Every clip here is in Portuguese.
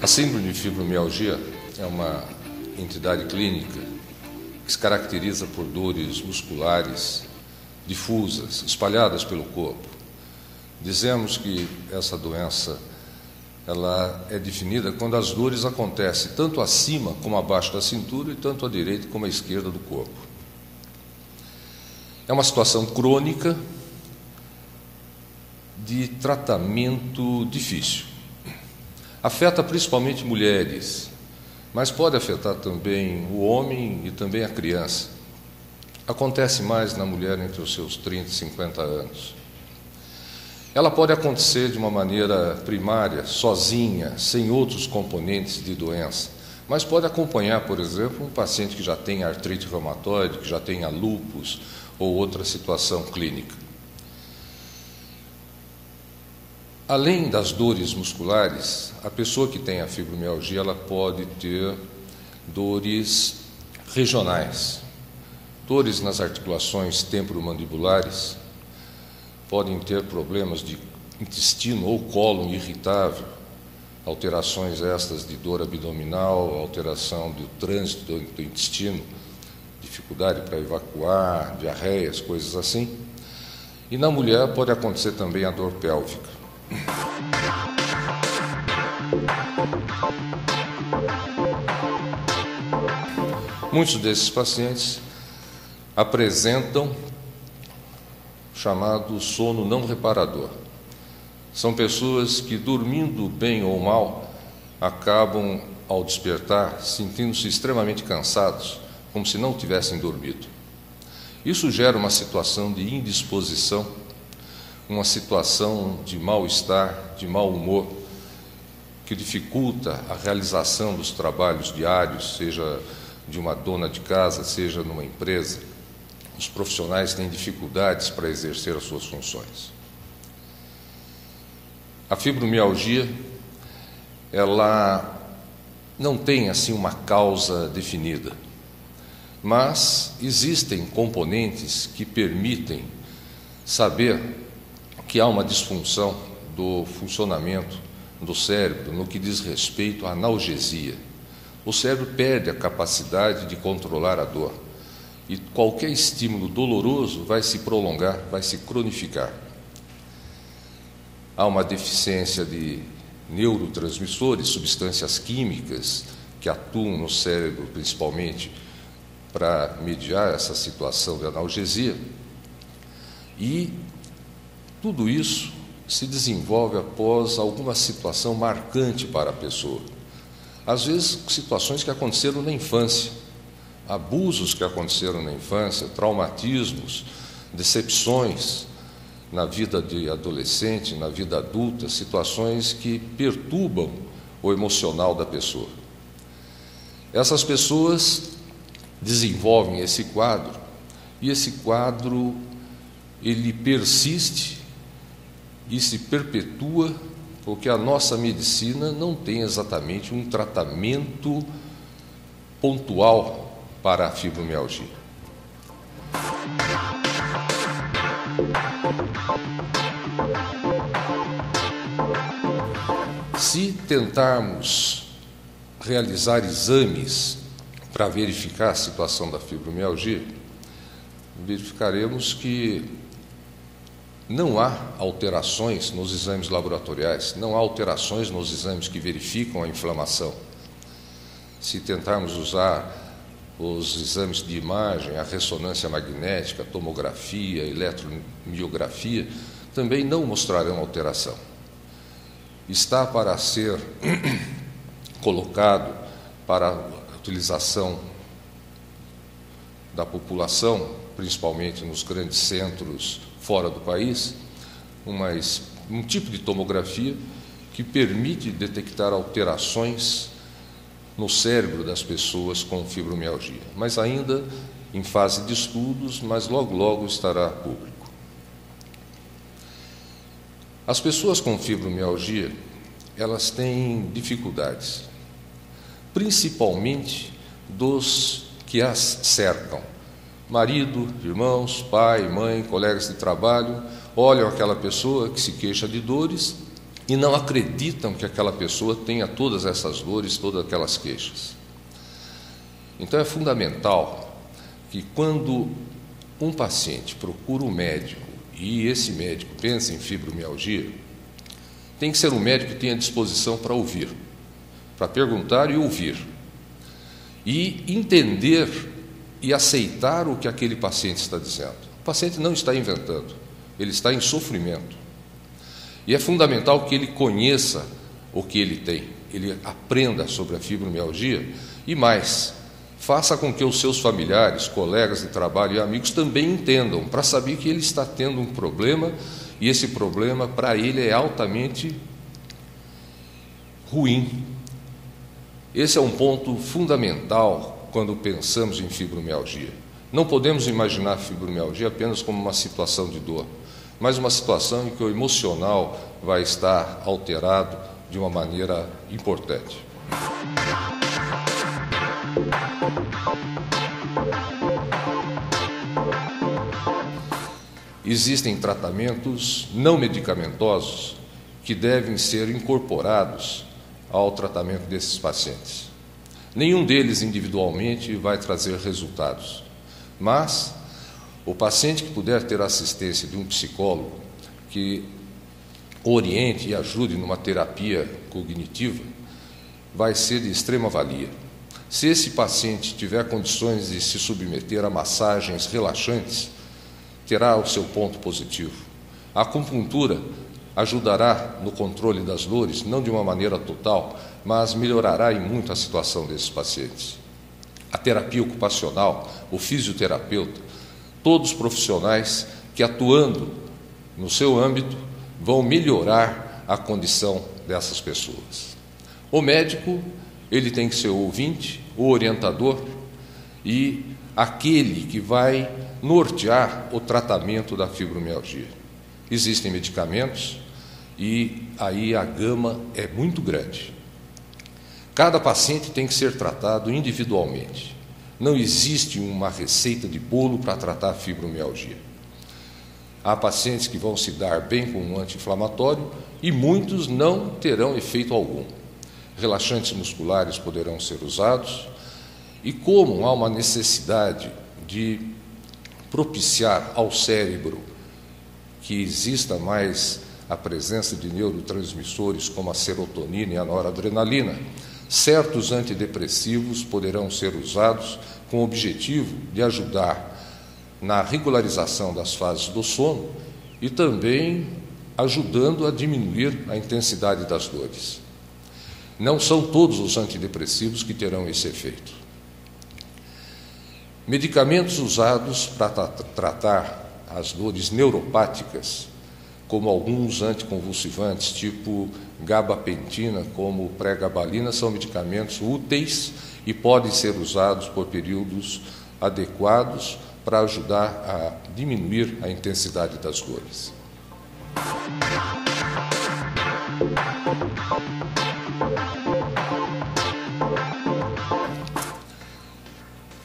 A síndrome de fibromialgia é uma entidade clínica que se caracteriza por dores musculares difusas, espalhadas pelo corpo. Dizemos que essa doença ela é definida quando as dores acontecem tanto acima como abaixo da cintura e tanto à direita como à esquerda do corpo. É uma situação crônica de tratamento difícil. Afeta principalmente mulheres, mas pode afetar também o homem e também a criança. Acontece mais na mulher entre os seus 30 e 50 anos. Ela pode acontecer de uma maneira primária, sozinha, sem outros componentes de doença, mas pode acompanhar, por exemplo, um paciente que já tem artrite reumatoide, que já tenha lúpus ou outra situação clínica. Além das dores musculares, a pessoa que tem a fibromialgia ela pode ter dores regionais, dores nas articulações temporomandibulares, podem ter problemas de intestino ou cólon irritável, alterações estas de dor abdominal, alteração do trânsito do intestino, dificuldade para evacuar, diarreias, coisas assim. E na mulher pode acontecer também a dor pélvica. Muitos desses pacientes apresentam chamado sono não reparador. São pessoas que, dormindo bem ou mal, acabam, ao despertar, sentindo-se extremamente cansados, como se não tivessem dormido. Isso gera uma situação de indisposição, uma situação de mal-estar, de mau humor, que dificulta a realização dos trabalhos diários, seja de uma dona de casa, seja numa empresa. Os profissionais têm dificuldades para exercer as suas funções. A fibromialgia, ela não tem assim uma causa definida, mas existem componentes que permitem saber que há uma disfunção do funcionamento do cérebro no que diz respeito à analgesia. O cérebro perde a capacidade de controlar a dor e qualquer estímulo doloroso vai se prolongar, vai se cronificar. Há uma deficiência de neurotransmissores, substâncias químicas que atuam no cérebro principalmente para mediar essa situação de analgesia, e tudo isso se desenvolve após alguma situação marcante para a pessoa. Às vezes, situações que aconteceram na infância, abusos que aconteceram na infância, traumatismos, decepções na vida de adolescente, na vida adulta, situações que perturbam o emocional da pessoa. Essas pessoas desenvolvem esse quadro, e esse quadro ele persiste e se perpetua porque a nossa medicina não tem exatamente um tratamento pontual para a fibromialgia. Se tentarmos realizar exames para verificar a situação da fibromialgia, verificaremos que não há alterações nos exames laboratoriais, não há alterações nos exames que verificam a inflamação. Se tentarmos usar os exames de imagem, a ressonância magnética, a tomografia, a eletromiografia, também não mostrarão alteração. Está para ser colocado para a utilização da população, principalmente nos grandes centros fora do país, um tipo de tomografia que permite detectar alterações no cérebro das pessoas com fibromialgia, mas ainda em fase de estudos, mas logo estará público. As pessoas com fibromialgia, elas têm dificuldades, principalmente dos que as cercam. Marido, irmãos, pai, mãe, colegas de trabalho, olham aquela pessoa que se queixa de dores e não acreditam que aquela pessoa tenha todas essas dores, todas aquelas queixas. Então é fundamental que quando um paciente procura um médico e esse médico pensa em fibromialgia, tem que ser um médico que tenha disposição para ouvir, para perguntar e ouvir, e entender e aceitar o que aquele paciente está dizendo. O paciente não está inventando, ele está em sofrimento. E é fundamental que ele conheça o que ele tem, ele aprenda sobre a fibromialgia e mais, faça com que os seus familiares, colegas de trabalho e amigos também entendam, para saber que ele está tendo um problema e esse problema para ele é altamente ruim. Esse é um ponto fundamental quando pensamos em fibromialgia. Não podemos imaginar a fibromialgia apenas como uma situação de dor, mas uma situação em que o emocional vai estar alterado de uma maneira importante. Existem tratamentos não medicamentosos que devem ser incorporados ao tratamento desses pacientes. Nenhum deles individualmente vai trazer resultados, mas o paciente que puder ter assistência de um psicólogo que oriente e ajude numa terapia cognitiva vai ser de extrema valia. Se esse paciente tiver condições de se submeter a massagens relaxantes, terá o seu ponto positivo. A acupuntura ajudará no controle das dores, não de uma maneira total, mas melhorará em muito a situação desses pacientes. A terapia ocupacional, o fisioterapeuta, todos os profissionais que atuando no seu âmbito vão melhorar a condição dessas pessoas. O médico, ele tem que ser o ouvinte, o orientador e aquele que vai nortear o tratamento da fibromialgia. Existem medicamentos e aí a gama é muito grande. Cada paciente tem que ser tratado individualmente. Não existe uma receita de bolo para tratar a fibromialgia. Há pacientes que vão se dar bem com um anti-inflamatório e muitos não terão efeito algum. Relaxantes musculares poderão ser usados e como há uma necessidade de propiciar ao cérebro que exista mais a presença de neurotransmissores como a serotonina e a noradrenalina, certos antidepressivos poderão ser usados com o objetivo de ajudar na regularização das fases do sono e também ajudando a diminuir a intensidade das dores. Não são todos os antidepressivos que terão esse efeito. Medicamentos usados para tratar as dores neuropáticas, como alguns anticonvulsivantes, tipo gabapentina, como pregabalina, são medicamentos úteis e podem ser usados por períodos adequados para ajudar a diminuir a intensidade das dores.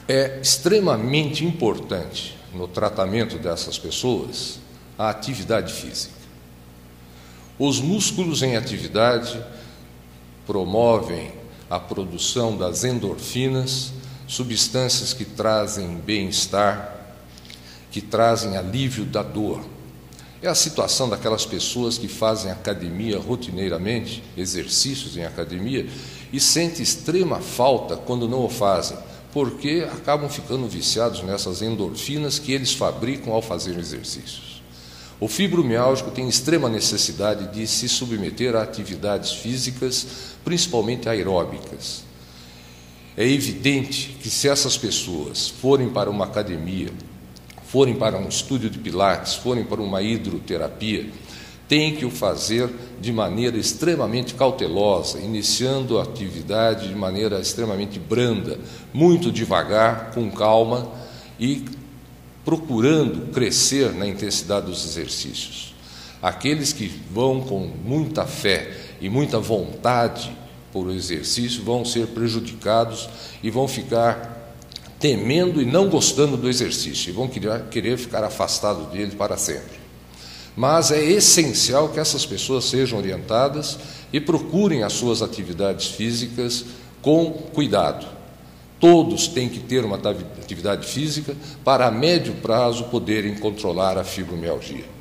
É extremamente importante no tratamento dessas pessoas a atividade física. Os músculos em atividade promovem a produção das endorfinas, substâncias que trazem bem-estar, que trazem alívio da dor. É a situação daquelas pessoas que fazem academia rotineiramente, exercícios em academia, e sentem extrema falta quando não o fazem, porque acabam ficando viciados nessas endorfinas que eles fabricam ao fazer exercícios. O fibromialgico tem extrema necessidade de se submeter a atividades físicas, principalmente aeróbicas. É evidente que se essas pessoas forem para uma academia, forem para um estúdio de pilates, forem para uma hidroterapia, têm que o fazer de maneira extremamente cautelosa, iniciando a atividade de maneira extremamente branda, muito devagar, com calma e procurando crescer na intensidade dos exercícios. Aqueles que vão com muita fé e muita vontade por exercício vão ser prejudicados e vão ficar temendo e não gostando do exercício, e vão querer ficar afastados dele para sempre. Mas é essencial que essas pessoas sejam orientadas e procurem as suas atividades físicas com cuidado. Todos têm que ter uma atividade física para, a médio prazo, poderem controlar a fibromialgia.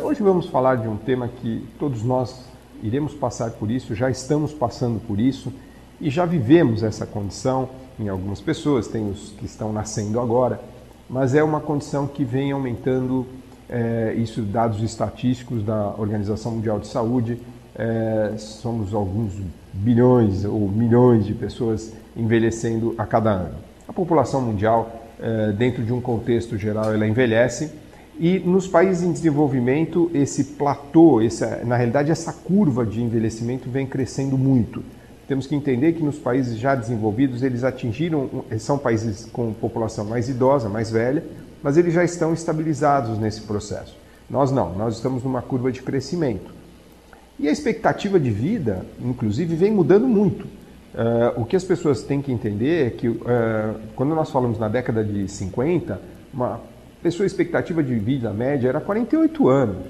Hoje vamos falar de um tema que todos nós iremos passar por isso, já estamos passando por isso e já vivemos essa condição em algumas pessoas, tem os que estão nascendo agora, mas é uma condição que vem aumentando, isso dados estatísticos da Organização Mundial de Saúde, somos alguns bilhões ou milhões de pessoas envelhecendo a cada ano. A população mundial, dentro de um contexto geral, ela envelhece. E nos países em desenvolvimento, esse platô, na realidade essa curva de envelhecimento vem crescendo muito. Temos que entender que nos países já desenvolvidos, eles são países com população mais idosa, mais velha, mas eles já estão estabilizados nesse processo. Nós não, nós estamos numa curva de crescimento. E a expectativa de vida, inclusive, vem mudando muito. O que as pessoas têm que entender é que, quando nós falamos na década de 50, a sua expectativa de vida média era 48 anos.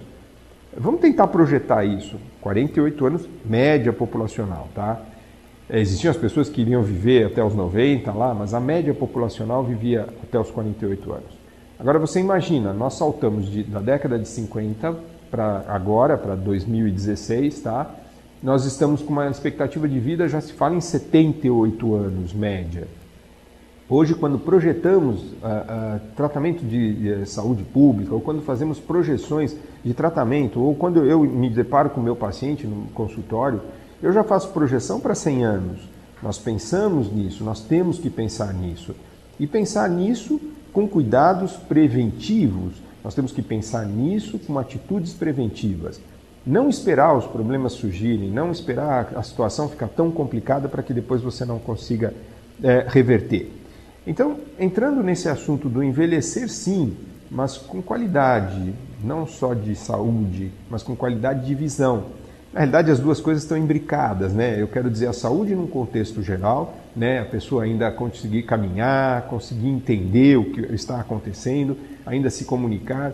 Vamos tentar projetar isso. 48 anos, média populacional, tá? Existiam as pessoas que iriam viver até os 90 lá, mas a média populacional vivia até os 48 anos. Agora você imagina, nós saltamos da década de 50 para agora, para 2016, tá? Nós estamos com uma expectativa de vida, já se fala em 78 anos, média. Hoje, quando projetamos tratamento de saúde pública, ou quando fazemos projeções de tratamento, ou quando eu me deparo com o meu paciente no consultório, eu já faço projeção para 100 anos. Nós pensamos nisso, nós temos que pensar nisso. E pensar nisso com cuidados preventivos. Nós temos que pensar nisso com atitudes preventivas. Não esperar os problemas surgirem, não esperar a situação ficar tão complicada para que depois você não consiga reverter. Então, entrando nesse assunto do envelhecer, sim, mas com qualidade, não só de saúde, mas com qualidade de visão. Na realidade, as duas coisas estão imbricadas, né? Eu quero dizer a saúde num contexto geral, né? A pessoa ainda conseguir caminhar, conseguir entender o que está acontecendo, ainda se comunicar.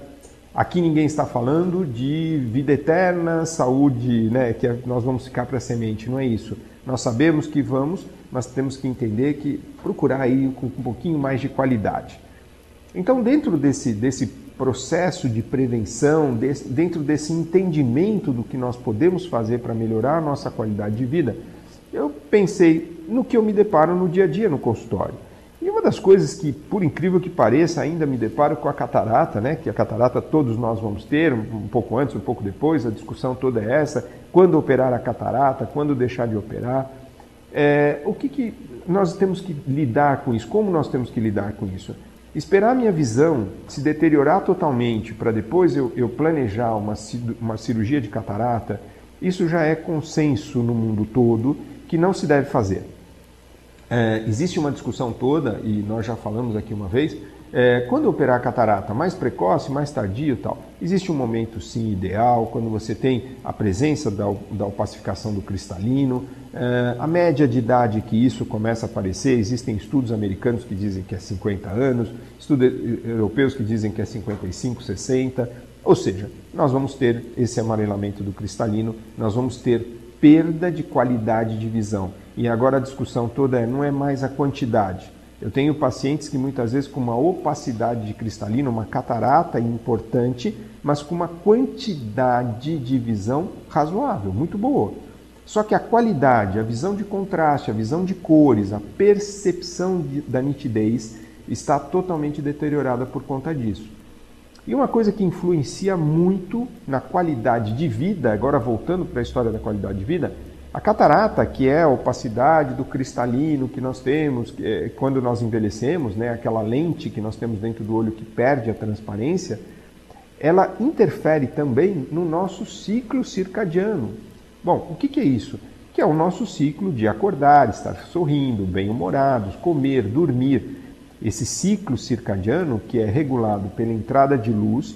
Aqui ninguém está falando de vida eterna, saúde, né? Que nós vamos ficar para a semente, não é isso. Nós sabemos que vamos, mas temos que entender que procurar aí com um pouquinho mais de qualidade. Então, dentro desse processo de prevenção, dentro desse entendimento do que nós podemos fazer para melhorar a nossa qualidade de vida, eu pensei no que eu me deparo no dia a dia no consultório. E uma das coisas que, por incrível que pareça, ainda me deparo com a catarata, né? Que a catarata todos nós vamos ter, um pouco antes, um pouco depois, a discussão toda é essa, quando operar a catarata, quando deixar de operar. O que nós temos que lidar com isso? Como nós temos que lidar com isso? Esperar a minha visão se deteriorar totalmente para depois eu planejar uma cirurgia de catarata, isso já é consenso no mundo todo que não se deve fazer. Existe uma discussão toda, e nós já falamos aqui uma vez, quando operar a catarata, mais precoce, mais tardio e tal. Existe um momento sim ideal, quando você tem a presença da opacificação do cristalino, a média de idade que isso começa a aparecer, existem estudos americanos que dizem que é 50 anos, estudos europeus que dizem que é 55, 60, ou seja, nós vamos ter esse amarelamento do cristalino, nós vamos ter perda de qualidade de visão. E agora a discussão toda não é mais a quantidade. Eu tenho pacientes que muitas vezes com uma opacidade de cristalino, uma catarata importante, mas com uma quantidade de visão razoável, muito boa. Só que a qualidade, a visão de contraste, a visão de cores, a percepção da nitidez está totalmente deteriorada por conta disso. E uma coisa que influencia muito na qualidade de vida, agora voltando para a história da qualidade de vida, a catarata, que é a opacidade do cristalino que nós temos quando nós envelhecemos, né, aquela lente que nós temos dentro do olho que perde a transparência, ela interfere também no nosso ciclo circadiano. Bom, o que é isso? Que é o nosso ciclo de acordar, estar sorrindo, bem-humorados, comer, dormir. Esse ciclo circadiano, que é regulado pela entrada de luz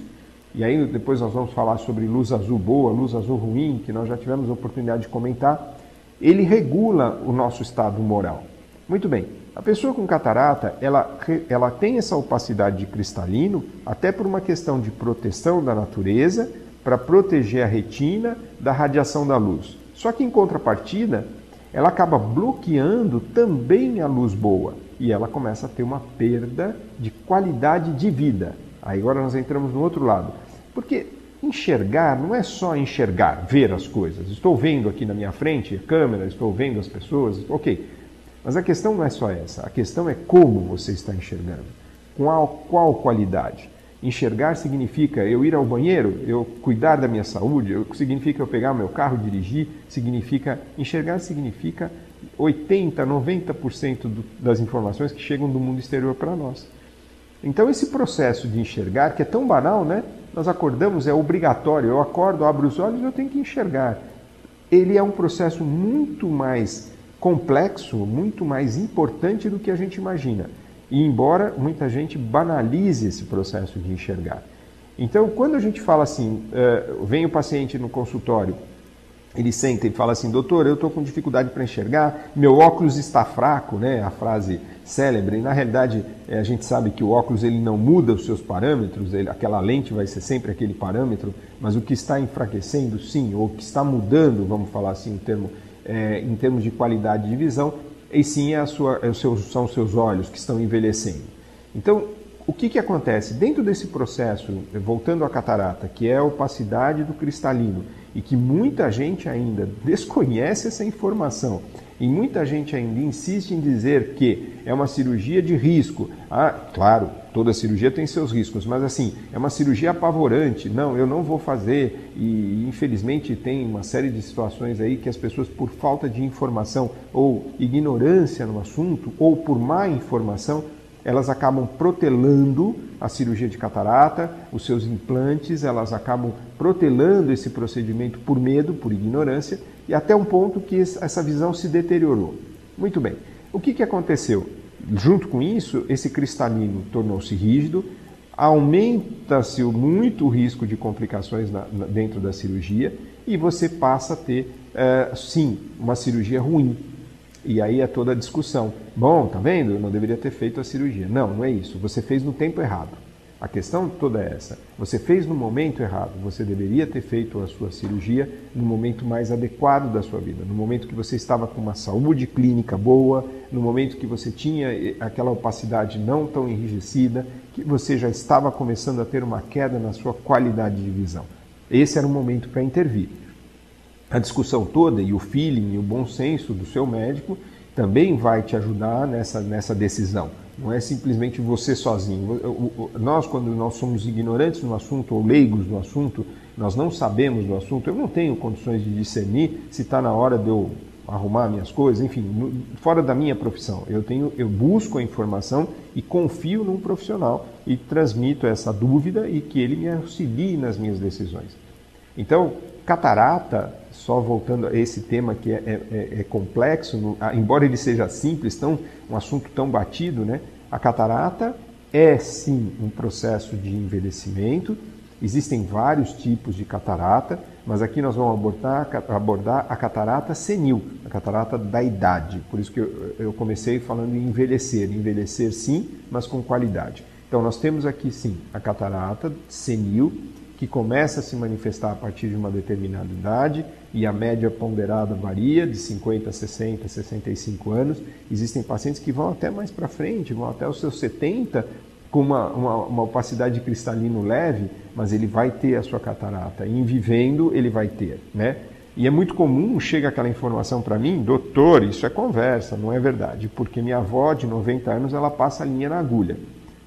e aí depois nós vamos falar sobre luz azul boa, luz azul ruim, que nós já tivemos a oportunidade de comentar, ele regula o nosso estado moral. Muito bem, a pessoa com catarata, ela tem essa opacidade de cristalino, até por uma questão de proteção da natureza, para proteger a retina da radiação da luz. Só que em contrapartida, ela acaba bloqueando também a luz boa e ela começa a ter uma perda de qualidade de vida. Aí agora nós entramos no outro lado. Porque enxergar não é só enxergar, ver as coisas. Estou vendo aqui na minha frente a câmera, estou vendo as pessoas, ok. Mas a questão não é só essa, a questão é como você está enxergando, com qual qualidade. Enxergar significa eu ir ao banheiro, eu cuidar da minha saúde, significa eu pegar meu carro, dirigir, enxergar significa 80%, 90% das informações que chegam do mundo exterior para nós. Então esse processo de enxergar, que é tão banal, né? Nós acordamos, é obrigatório, eu acordo, abro os olhos, eu tenho que enxergar. Ele é um processo muito mais complexo, muito mais importante do que a gente imagina. E embora muita gente banalize esse processo de enxergar. Então, quando a gente fala assim, vem o paciente no consultório, ele senta e fala assim, doutor, eu estou com dificuldade para enxergar, meu óculos está fraco, né? A frase célebre. E, na realidade, a gente sabe que o óculos ele não muda os seus parâmetros, aquela lente vai ser sempre aquele parâmetro, mas o que está enfraquecendo, sim, ou o que está mudando, vamos falar assim, em termos de qualidade de visão, e sim são os seus olhos que estão envelhecendo. Então, o que acontece? Dentro desse processo, voltando à catarata, que é a opacidade do cristalino, e que muita gente ainda desconhece essa informação, e muita gente ainda insiste em dizer que é uma cirurgia de risco. Ah, claro, toda cirurgia tem seus riscos, mas assim, é uma cirurgia apavorante. Não, eu não vou fazer. E infelizmente tem uma série de situações aí que as pessoas, por falta de informação ou ignorância no assunto, ou por má informação, elas acabam protelando a cirurgia de catarata, os seus implantes, elas acabam protelando esse procedimento por medo, por ignorância, e até um ponto que essa visão se deteriorou. Muito bem, o que aconteceu? Junto com isso, esse cristalino tornou-se rígido, aumenta-se muito o risco de complicações dentro da cirurgia e você passa a ter, sim, uma cirurgia ruim. E aí é toda a discussão. Bom, tá vendo? Eu não deveria ter feito a cirurgia. Não, não é isso. Você fez no tempo errado. A questão toda é essa. Você fez no momento errado. Você deveria ter feito a sua cirurgia no momento mais adequado da sua vida. No momento que você estava com uma saúde clínica boa, no momento que você tinha aquela opacidade não tão enrijecida, que você já estava começando a ter uma queda na sua qualidade de visão. Esse era o momento para intervir. A discussão toda e o feeling e o bom senso do seu médico também vai te ajudar nessa decisão. Não é simplesmente você sozinho. Nós, quando nós somos ignorantes no assunto ou leigos no assunto, nós não sabemos do assunto, eu não tenho condições de discernir se está na hora de eu arrumar minhas coisas, enfim, fora da minha profissão. Eu busco a informação e confio num profissional e transmito essa dúvida e que ele me auxilie nas minhas decisões. Então, catarata, só voltando a esse tema que é complexo, embora ele seja simples, um assunto tão batido, né? A catarata é sim um processo de envelhecimento, existem vários tipos de catarata, mas aqui nós vamos abordar a catarata senil, a catarata da idade, por isso que eu comecei falando em envelhecer sim, mas com qualidade. Então nós temos aqui sim a catarata senil, que começa a se manifestar a partir de uma determinada idade e a média ponderada varia de 50, 60, 65 anos. Existem pacientes que vão até mais para frente, vão até os seus 70 com uma opacidade de cristalino leve, mas ele vai ter a sua catarata. E em vivendo, ele vai ter, né? E é muito comum, chega aquela informação para mim, doutor, isso é conversa, não é verdade, porque minha avó de 90 anos, ela passa a linha na agulha.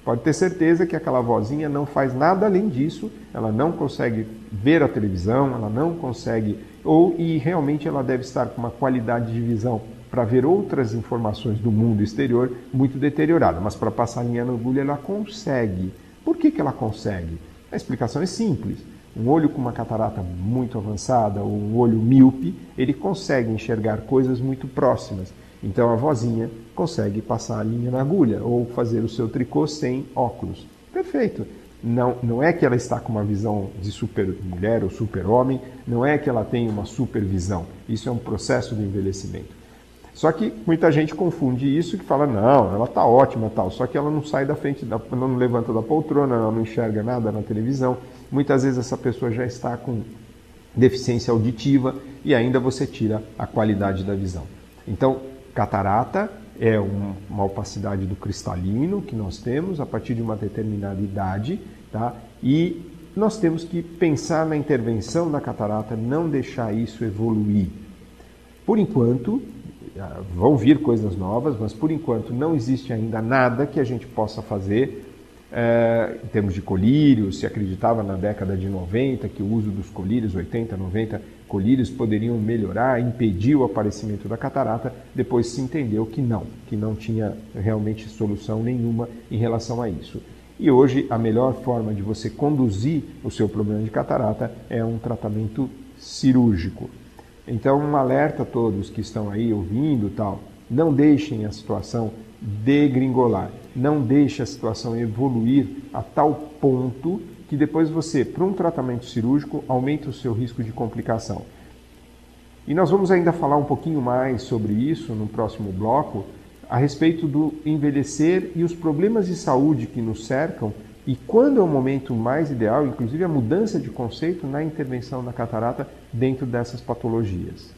Pode ter certeza que aquela vozinha não faz nada além disso, ela não consegue ver a televisão, ela não consegue, e realmente ela deve estar com uma qualidade de visão para ver outras informações do mundo exterior muito deteriorada, mas para passar a linha na agulha ela consegue. Por que ela consegue? A explicação é simples. Um olho com uma catarata muito avançada, ou um olho míope, ele consegue enxergar coisas muito próximas. Então a vozinha consegue passar a linha na agulha ou fazer o seu tricô sem óculos. Perfeito. Não é que ela está com uma visão de super mulher ou super homem, não é que ela tem uma supervisão. Isso é um processo de envelhecimento. Só que muita gente confunde isso e fala, não, ela está ótima tal, só que ela não sai da frente, não levanta da poltrona, ela não enxerga nada na televisão. Muitas vezes essa pessoa já está com deficiência auditiva e ainda você tira a qualidade da visão. Então, catarata é uma opacidade do cristalino que nós temos a partir de uma determinada idade, tá? E nós temos que pensar na intervenção da catarata, não deixar isso evoluir. Por enquanto, vão vir coisas novas, mas por enquanto não existe ainda nada que a gente possa fazer em termos de colírios. Se acreditava na década de 90 que o uso dos colírios, 80, 90 colírios, poderiam melhorar, impedir o aparecimento da catarata. Depois se entendeu que não tinha realmente solução nenhuma em relação a isso. E hoje a melhor forma de você conduzir o seu problema de catarata é um tratamento cirúrgico. Então, um alerta a todos que estão aí ouvindo, não deixem a situação degringolar, não deixe a situação evoluir a tal ponto que depois você, para um tratamento cirúrgico, aumenta o seu risco de complicação. E nós vamos ainda falar um pouquinho mais sobre isso no próximo bloco, a respeito do envelhecer e os problemas de saúde que nos cercam e quando é o momento mais ideal, inclusive a mudança de conceito na intervenção da catarata dentro dessas patologias.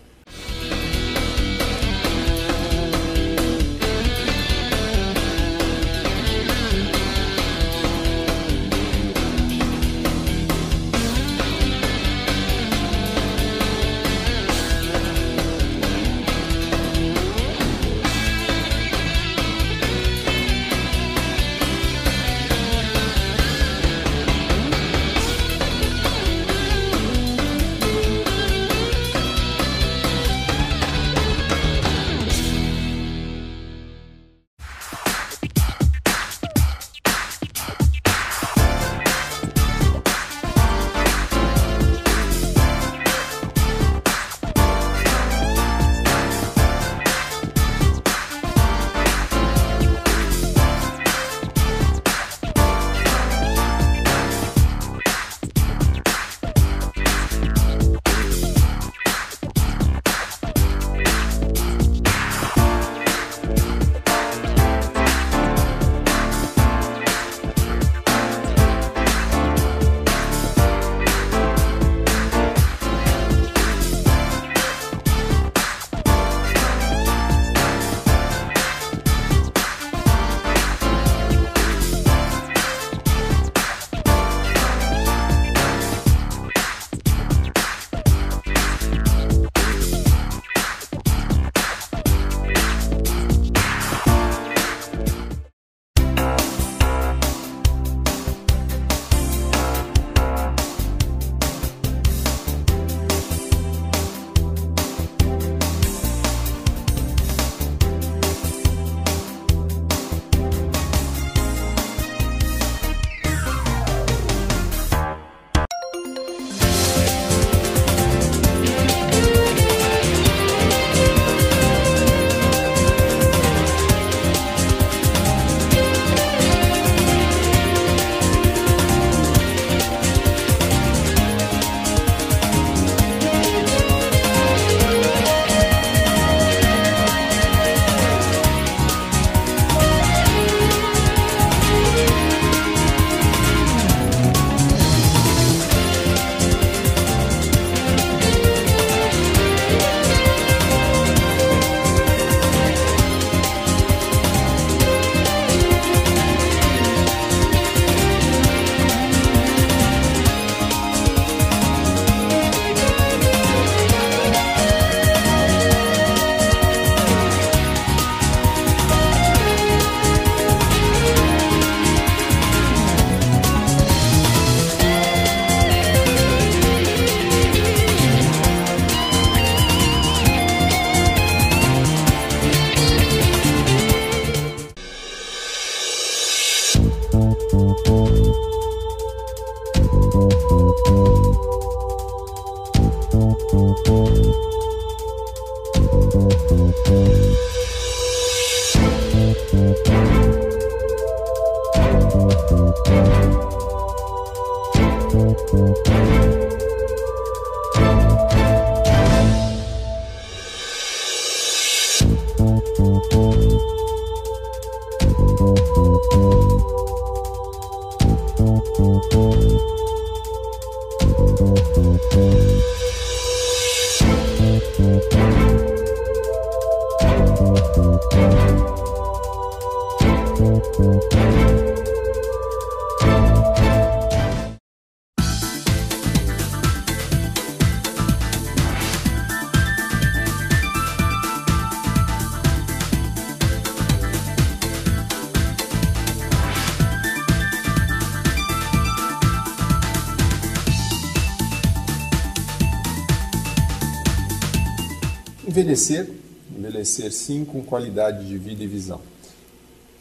Envelhecer sim, com qualidade de vida e visão.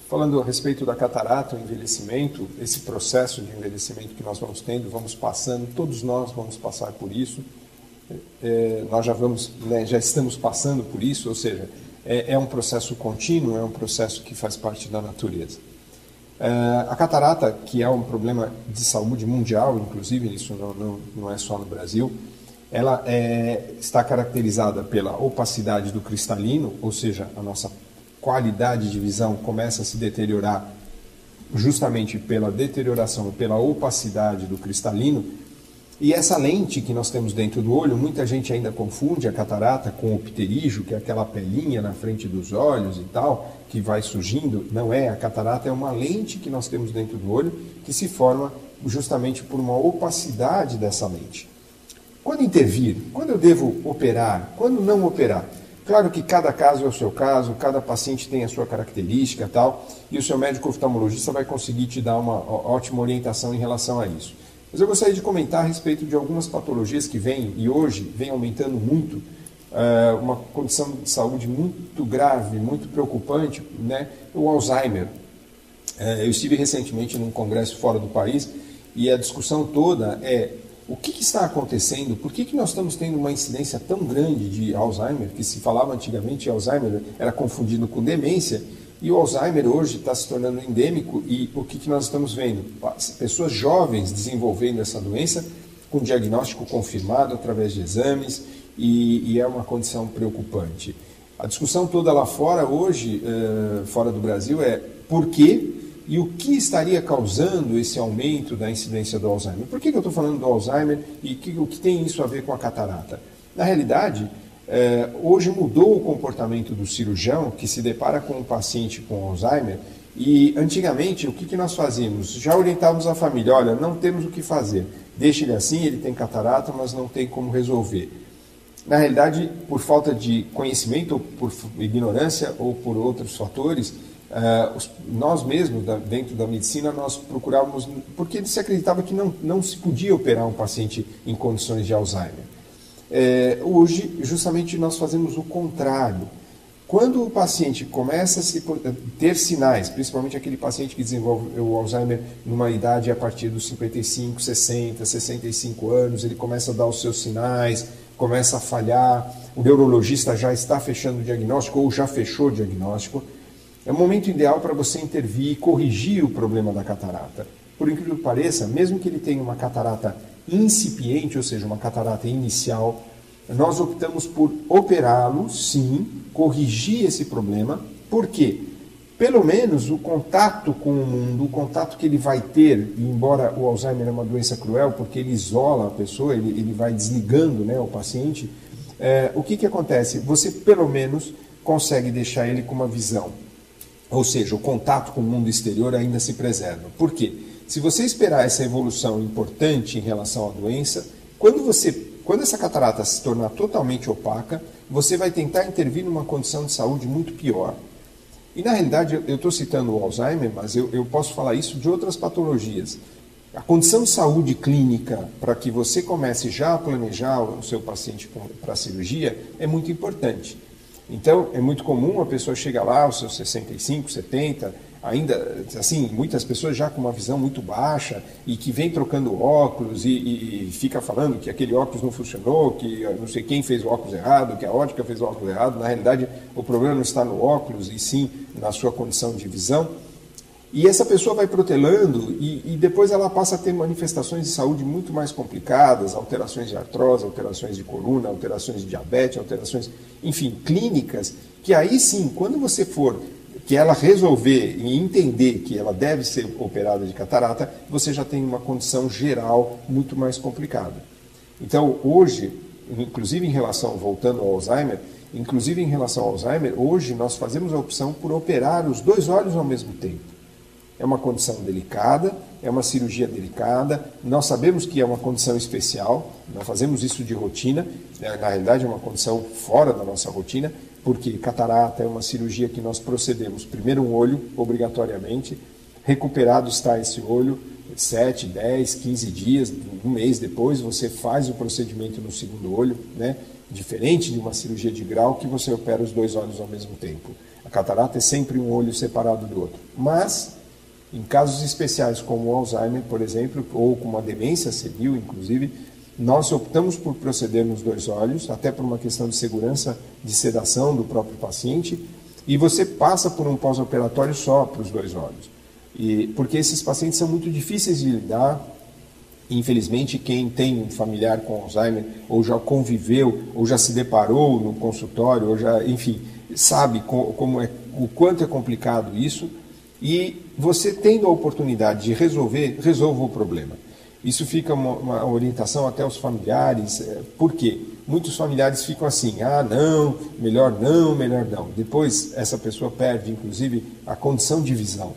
Falando a respeito da catarata, o envelhecimento, esse processo de envelhecimento que nós vamos tendo, vamos passando, todos nós vamos passar por isso. Nós já estamos passando por isso, ou seja, é um processo contínuo, é um processo que faz parte da natureza. A catarata, que é um problema de saúde mundial, inclusive, isso não é só no Brasil, ela está caracterizada pela opacidade do cristalino, ou seja, a nossa qualidade de visão começa a se deteriorar justamente pela deterioração, pela opacidade do cristalino. E essa lente que nós temos dentro do olho, muita gente ainda confunde a catarata com o pterígio, que é aquela pelinha na frente dos olhos e tal, que vai surgindo. Não é, a catarata é uma lente que nós temos dentro do olho, que se forma justamente por uma opacidade dessa lente. Quando intervir? Quando eu devo operar? Quando não operar? Claro que cada caso é o seu caso, cada paciente tem a sua característica e tal, e o seu médico oftalmologista vai conseguir te dar uma ótima orientação em relação a isso. Mas eu gostaria de comentar a respeito de algumas patologias que vêm, e hoje vem aumentando muito, uma condição de saúde muito grave, muito preocupante, né? O Alzheimer. Eu estive recentemente num congresso fora do país, e a discussão toda é: o que está acontecendo? Por que nós estamos tendo uma incidência tão grande de Alzheimer, que se falava antigamente Alzheimer era confundido com demência, e o Alzheimer hoje está se tornando endêmico, e o que nós estamos vendo? Pessoas jovens desenvolvendo essa doença, com diagnóstico confirmado através de exames, e é uma condição preocupante. A discussão toda lá fora hoje, fora do Brasil, é por quê? E o que estaria causando esse aumento da incidência do Alzheimer? Por que eu estou falando do Alzheimer e o que tem isso a ver com a catarata? Na realidade, hoje mudou o comportamento do cirurgião que se depara com um paciente com Alzheimer, e antigamente o que nós fazíamos? Já orientávamos a família: olha, não temos o que fazer, deixe ele assim, ele tem catarata, mas não tem como resolver. Na realidade, por falta de conhecimento, ou por ignorância, ou por outros fatores, nós mesmos, dentro da medicina, nós procurávamos, porque se acreditava que não se podia operar um paciente em condições de Alzheimer. Hoje, justamente, nós fazemos o contrário. Quando o paciente começa a ter sinais, principalmente aquele paciente que desenvolve o Alzheimer numa idade a partir dos 55, 60, 65 anos, ele começa a dar os seus sinais, começa a falhar, o neurologista já está fechando o diagnóstico ou já fechou o diagnóstico, é o momento ideal para você intervir e corrigir o problema da catarata. Por incrível que pareça, mesmo que ele tenha uma catarata incipiente, ou seja, uma catarata inicial, nós optamos por operá-lo, sim, corrigir esse problema. Por quê? Pelo menos o contato com o mundo, o contato que ele vai ter, e embora o Alzheimer é uma doença cruel, porque ele isola a pessoa, ele vai desligando, né, o paciente, o que acontece? Você pelo menos consegue deixar ele com uma visão. Ou seja, o contato com o mundo exterior ainda se preserva. Por quê? Se você esperar essa evolução importante em relação à doença, quando essa catarata se tornar totalmente opaca, você vai tentar intervir numa condição de saúde muito pior. E na realidade, eu estou citando o Alzheimer, mas eu posso falar isso de outras patologias. A condição de saúde clínica, para que você comece já a planejar o seu paciente para a cirurgia, é muito importante. Então, é muito comum a pessoa chegar lá aos seus 65, 70, ainda, assim, muitas pessoas já com uma visão muito baixa e que vem trocando óculos e fica falando que aquele óculos não funcionou, que não sei quem fez o óculos errado, que a ótica fez o óculos errado. Na realidade, o problema não está no óculos e sim na sua condição de visão. E essa pessoa vai protelando e depois ela passa a ter manifestações de saúde muito mais complicadas, alterações de artrose, alterações de coluna, alterações de diabetes, alterações, enfim, clínicas, que aí sim, quando você for, que ela resolver e entender que ela deve ser operada de catarata, você já tem uma condição geral muito mais complicada. Então, hoje, inclusive em relação, voltando ao Alzheimer, hoje nós fazemos a opção por operar os dois olhos ao mesmo tempo. É uma condição delicada, é uma cirurgia delicada, nós sabemos que é uma condição especial, nós fazemos isso de rotina, na realidade é uma condição fora da nossa rotina, porque catarata é uma cirurgia que nós procedemos primeiro um olho, obrigatoriamente, recuperado está esse olho, 7, 10, 15 dias, um mês depois, você faz o procedimento no segundo olho, né? Diferente de uma cirurgia de grau que você opera os 2 olhos ao mesmo tempo. A catarata é sempre um olho separado do outro. Mas, em casos especiais como o Alzheimer, por exemplo, ou como a demência senil, inclusive, nós optamos por proceder nos 2 olhos, até por uma questão de segurança de sedação do próprio paciente, e você passa por um pós-operatório só para os 2 olhos. Porque esses pacientes são muito difíceis de lidar. Infelizmente, quem tem um familiar com Alzheimer, ou já conviveu, ou já se deparou no consultório, ou já, enfim, sabe como é, o quanto é complicado isso, e você tendo a oportunidade de resolva o problema. Isso fica uma orientação até aos familiares. Por quê? Muitos familiares ficam assim, não, melhor não, melhor não. Depois, essa pessoa perde, inclusive, a condição de visão.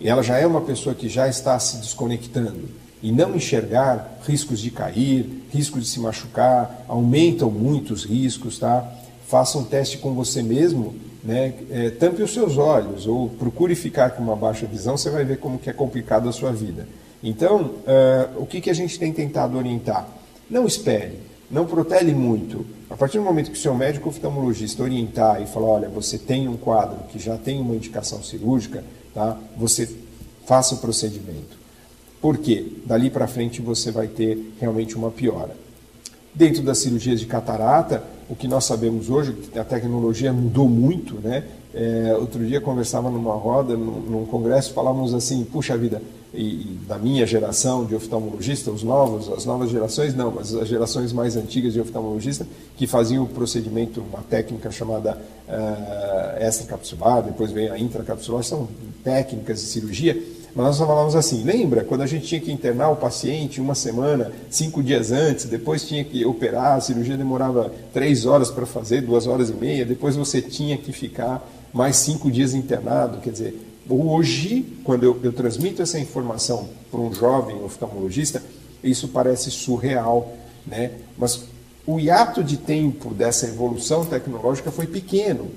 E ela já é uma pessoa que já está se desconectando. E não enxergar riscos de cair, riscos de se machucar, aumentam muito os riscos, tá? Faça um teste com você mesmo, né? Tampe os seus olhos, ou procure ficar com uma baixa visão, você vai ver como que é complicado a sua vida. Então, o que a gente tem tentado orientar? Não espere, não protele muito. A partir do momento que o seu médico oftalmologista orientar e falar, olha, você tem um quadro que já tem uma indicação cirúrgica, tá? Você faça o procedimento. Por quê? Dali para frente você vai ter realmente uma piora. Dentro das cirurgias de catarata, o que nós sabemos hoje, que a tecnologia mudou muito, né? Outro dia conversava numa roda, num congresso, falávamos assim, puxa vida, e da minha geração de oftalmologista, as novas gerações não, mas as gerações mais antigas de oftalmologista, que faziam o procedimento, uma técnica chamada extracapsular, depois veio a intracapsular, são técnicas de cirurgia. Mas nós falávamos assim, lembra quando a gente tinha que internar o paciente 1 semana, 5 dias antes, depois tinha que operar, a cirurgia demorava 3 horas para fazer, 2 horas e meia, depois você tinha que ficar mais 5 dias internado. Quer dizer, hoje, quando eu transmito essa informação para um jovem oftalmologista, isso parece surreal, né? Mas o hiato de tempo dessa evolução tecnológica foi pequeno.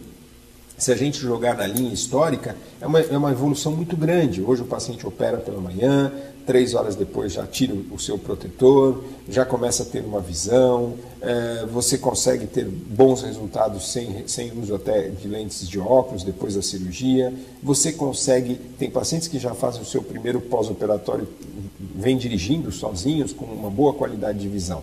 Se a gente jogar na linha histórica, é uma evolução muito grande. Hoje o paciente opera pela manhã, 3 horas depois já tira o seu protetor, já começa a ter uma visão, você consegue ter bons resultados sem uso até de lentes de óculos depois da cirurgia, você consegue, tem pacientes que já fazem o seu primeiro pós-operatório, vêm dirigindo sozinhos com uma boa qualidade de visão.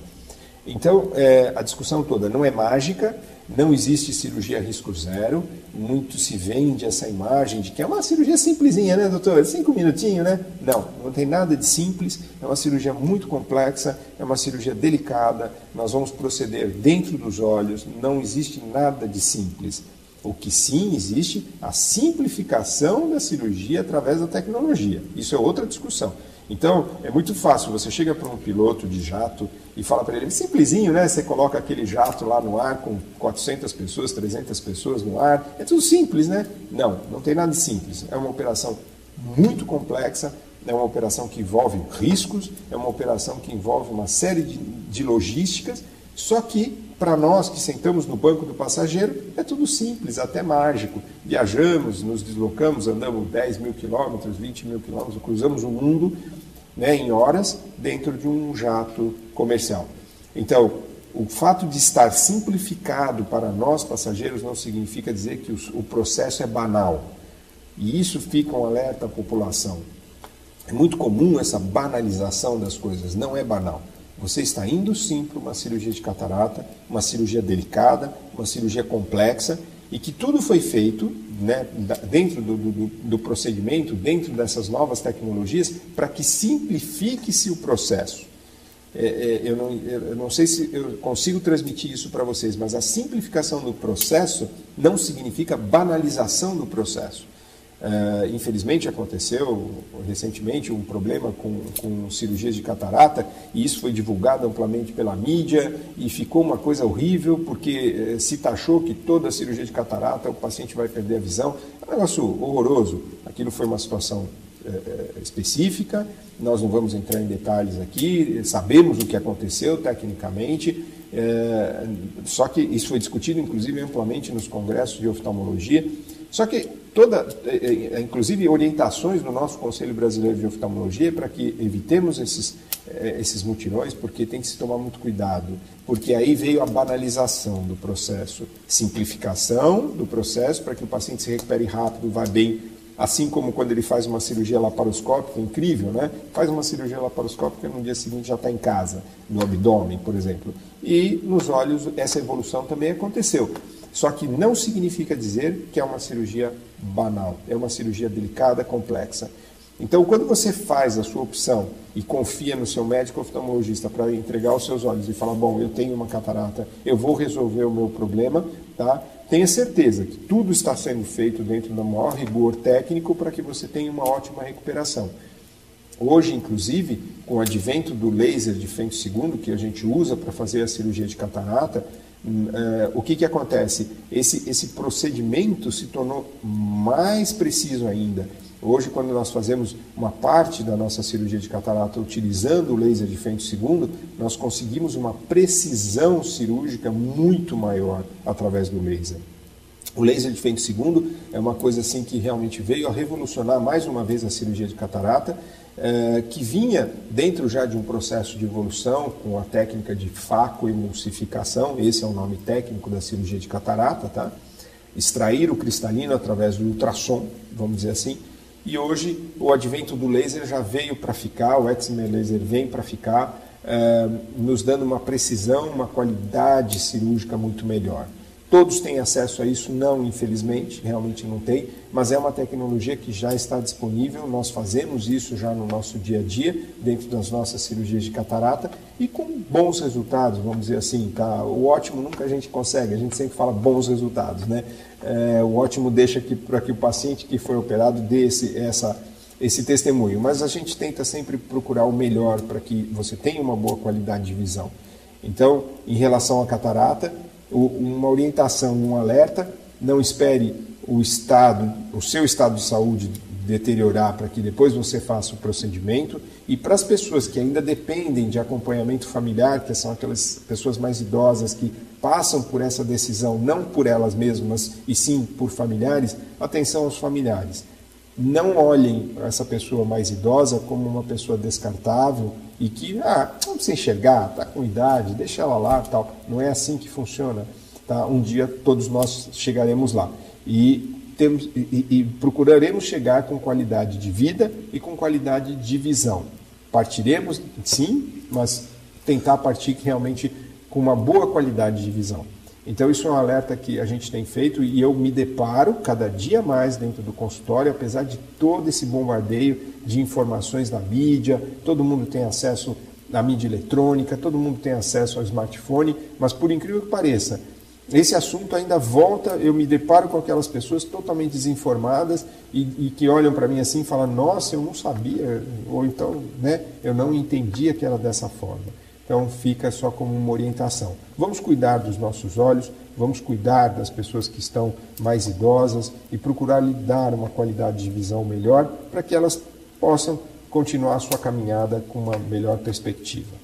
Então, a discussão toda não é mágica, não existe cirurgia risco zero, muito se vende essa imagem de que é uma cirurgia simplesinha, né, doutor? 5 minutinhos, né? Não tem nada de simples, é uma cirurgia muito complexa, é uma cirurgia delicada, nós vamos proceder dentro dos olhos, não existe nada de simples. O que sim existe, a simplificação da cirurgia através da tecnologia. Isso é outra discussão. Então, é muito fácil, você chega para um piloto de jato e fala para ele, é simplesinho, né? Você coloca aquele jato lá no ar com 400 pessoas, 300 pessoas no ar, é tudo simples, né? Não tem nada de simples. É uma operação muito complexa, é uma operação que envolve riscos, é uma operação que envolve uma série de logísticas, só que para nós que sentamos no banco do passageiro, é tudo simples, até mágico. Viajamos, nos deslocamos, andamos 10 mil quilômetros, 20 mil quilômetros, cruzamos o mundo, né, em horas dentro de um jato comercial. Então, o fato de estar simplificado para nós passageiros não significa dizer que o processo é banal. E isso fica um alerta à população. É muito comum essa banalização das coisas, não é banal. Você está indo sim para uma cirurgia de catarata, uma cirurgia delicada, uma cirurgia complexa, e que tudo foi feito, né, dentro do procedimento, dentro dessas novas tecnologias, para que simplifique-se o processo. Eu não sei se eu consigo transmitir isso para vocês, mas a simplificação do processo não significa banalização do processo. Infelizmente aconteceu recentemente um problema com cirurgias de catarata, e isso foi divulgado amplamente pela mídia e ficou uma coisa horrível, porque se taxou que toda cirurgia de catarata o paciente vai perder a visão. É um negócio horroroso. Aquilo foi uma situação específica, nós não vamos entrar em detalhes aqui, sabemos o que aconteceu tecnicamente, só que isso foi discutido inclusive amplamente nos congressos de oftalmologia. Só que inclusive orientações do nosso Conselho Brasileiro de Oftalmologia para que evitemos esses mutirões, porque tem que se tomar muito cuidado, porque aí veio a banalização do processo, simplificação do processo para que o paciente se recupere rápido, vá bem, assim como quando ele faz uma cirurgia laparoscópica, incrível, né? Faz uma cirurgia laparoscópica e no dia seguinte já está em casa, no abdômen, por exemplo. E nos olhos essa evolução também aconteceu. Só que não significa dizer que é uma cirurgia banal, é uma cirurgia delicada, complexa. Então, quando você faz a sua opção e confia no seu médico oftalmologista para entregar os seus olhos e falar, bom, eu tenho uma catarata, eu vou resolver o meu problema, tá? Tenha certeza que tudo está sendo feito dentro do maior rigor técnico para que você tenha uma ótima recuperação. Hoje, inclusive, com o advento do laser de Fenton II, que a gente usa para fazer a cirurgia de catarata, o que acontece? Esse procedimento se tornou mais preciso ainda. Hoje, quando nós fazemos uma parte da nossa cirurgia de catarata utilizando o laser de Fenton II, nós conseguimos uma precisão cirúrgica muito maior através do laser. O laser de Fenton II é uma coisa assim que realmente veio a revolucionar mais uma vez a cirurgia de catarata, que vinha dentro já de um processo de evolução com a técnica de facoemulsificação, esse é o nome técnico da cirurgia de catarata, tá? Extrair o cristalino através do ultrassom, vamos dizer assim. E hoje o advento do laser já veio para ficar, o Excimer Laser vem para ficar, nos dando uma precisão, uma qualidade cirúrgica muito melhor. Todos têm acesso a isso? Não, infelizmente, realmente não tem, mas é uma tecnologia que já está disponível, nós fazemos isso já no nosso dia a dia, dentro das nossas cirurgias de catarata, e com bons resultados, vamos dizer assim, tá? O ótimo nunca a gente consegue, a gente sempre fala bons resultados, né? O ótimo deixa para que o paciente que foi operado dê esse testemunho, mas a gente tenta sempre procurar o melhor para que você tenha uma boa qualidade de visão. Então, em relação à catarata, uma orientação, um alerta, não espere o seu estado de saúde deteriorar para que depois você faça o procedimento, e para as pessoas que ainda dependem de acompanhamento familiar, que são aquelas pessoas mais idosas que passam por essa decisão, não por elas mesmas, e sim por familiares, atenção aos familiares. Não olhem essa pessoa mais idosa como uma pessoa descartável e que, não precisa enxergar, está com idade, deixa ela lá, tal. Não é assim que funciona. Tá? Um dia todos nós chegaremos lá. E procuraremos chegar com qualidade de vida e com qualidade de visão. Partiremos, sim, mas tentar partir realmente com uma boa qualidade de visão. Então isso é um alerta que a gente tem feito e eu me deparo cada dia mais dentro do consultório, apesar de todo esse bombardeio de informações da mídia, todo mundo tem acesso à mídia eletrônica, todo mundo tem acesso ao smartphone, mas por incrível que pareça, esse assunto ainda volta, eu me deparo com aquelas pessoas totalmente desinformadas e que olham para mim assim e falam, nossa, eu não sabia, ou então, né, eu não entendia que era dessa forma. Então fica só como uma orientação. Vamos cuidar dos nossos olhos, vamos cuidar das pessoas que estão mais idosas e procurar lhe dar uma qualidade de visão melhor para que elas possam continuar a sua caminhada com uma melhor perspectiva.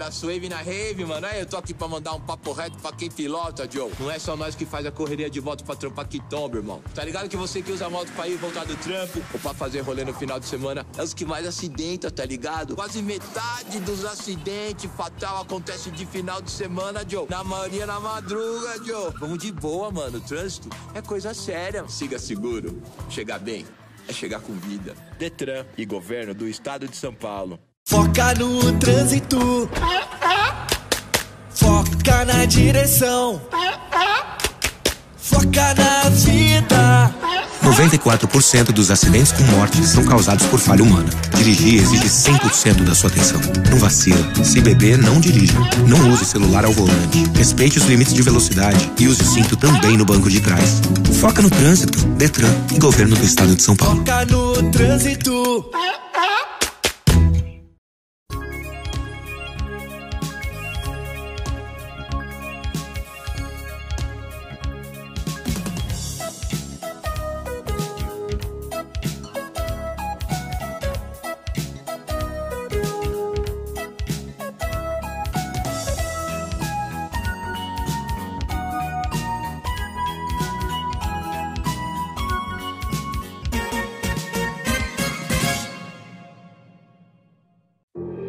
galera, Suave na Rave, mano. Aí eu tô aqui pra mandar um papo reto pra quem pilota, Joe. Não é só nós que faz a correria de moto pra trampar que tomba, irmão. Tá ligado que você que usa a moto pra ir e voltar do trampo ou pra fazer rolê no final de semana é os que mais acidentam, tá ligado? Quase metade dos acidentes fatal acontece de final de semana, Joe. Na maioria na madruga, Joe. Vamos de boa, mano. O trânsito é coisa séria. Siga seguro. Chegar bem é chegar com vida. Detran e governo do estado de São Paulo. Foca no trânsito, foca na direção, Foca na vida. 94% dos acidentes com morte são causados por falha humana. Dirigir exige 100% da sua atenção. Não vacila. Se beber, não dirija. Não use celular ao volante. Respeite os limites de velocidade e use o cinto também no banco de trás. Foca no trânsito, Detran e Governo do Estado de São Paulo. Foca no trânsito.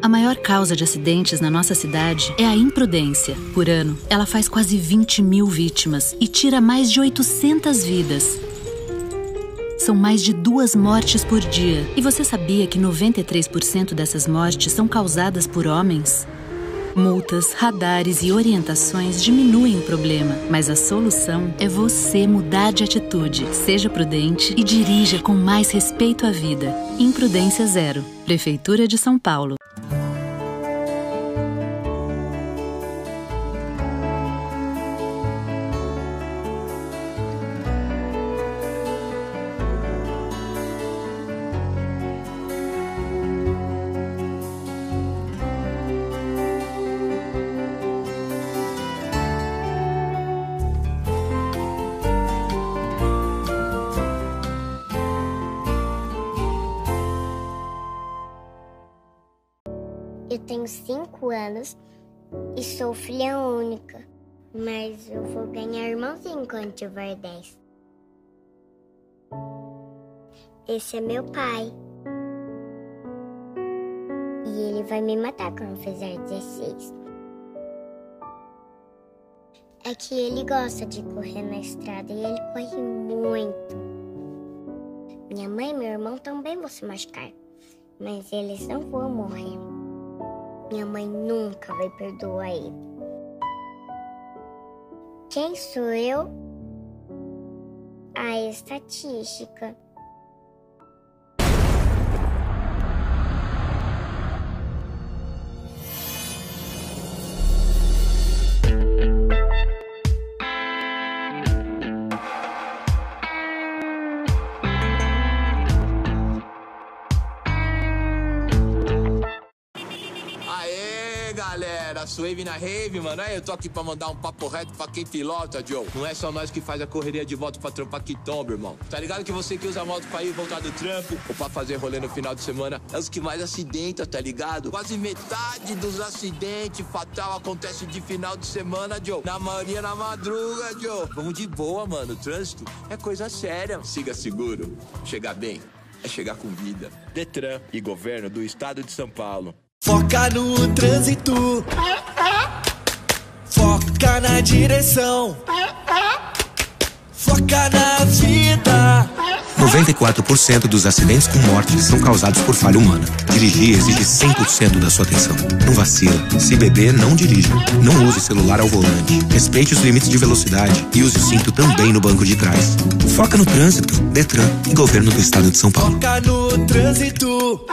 A maior causa de acidentes na nossa cidade é a imprudência. Por ano, ela faz quase 20 mil vítimas e tira mais de 800 vidas. São mais de 2 mortes por dia. E você sabia que 93% dessas mortes são causadas por homens? Multas, radares e orientações diminuem o problema, mas a solução é você mudar de atitude. Seja prudente e dirija com mais respeito à vida. Imprudência zero. Prefeitura de São Paulo. Eu tenho 5 anos e sou filha única, mas eu vou ganhar irmãozinho quando tiver 10. Esse é meu pai. E ele vai me matar quando fizer 16. É que ele gosta de correr na estrada e ele corre muito. Minha mãe e meu irmão também vão se machucar, mas eles não vão morrer. Minha mãe nunca vai perdoar ele. Quem sou eu? A estatística. Galera, Suave na rave, mano. Aí eu tô aqui pra mandar um papo reto pra quem pilota, Joe. Não é só nós que faz a correria de volta pra trampar que tomba, irmão. Tá ligado que você que usa moto pra ir e voltar do trampo ou pra fazer rolê no final de semana é os que mais acidenta, tá ligado? Quase metade dos acidentes fatal acontece de final de semana, Joe. Na maioria na madruga, Joe. Vamos de boa, mano. O trânsito é coisa séria. Siga seguro. Chegar bem é chegar com vida. Detran e Governo do Estado de São Paulo. Foca no trânsito. Foca na direção. Foca na vida. 94% dos acidentes com morte são causados por falha humana. Dirigir exige 100% da sua atenção. Não vacila. Se beber, não dirija. Não use celular ao volante. Respeite os limites de velocidade e use o cinto também no banco de trás. Foca no trânsito, Detran e Governo do Estado de São Paulo. Foca no trânsito.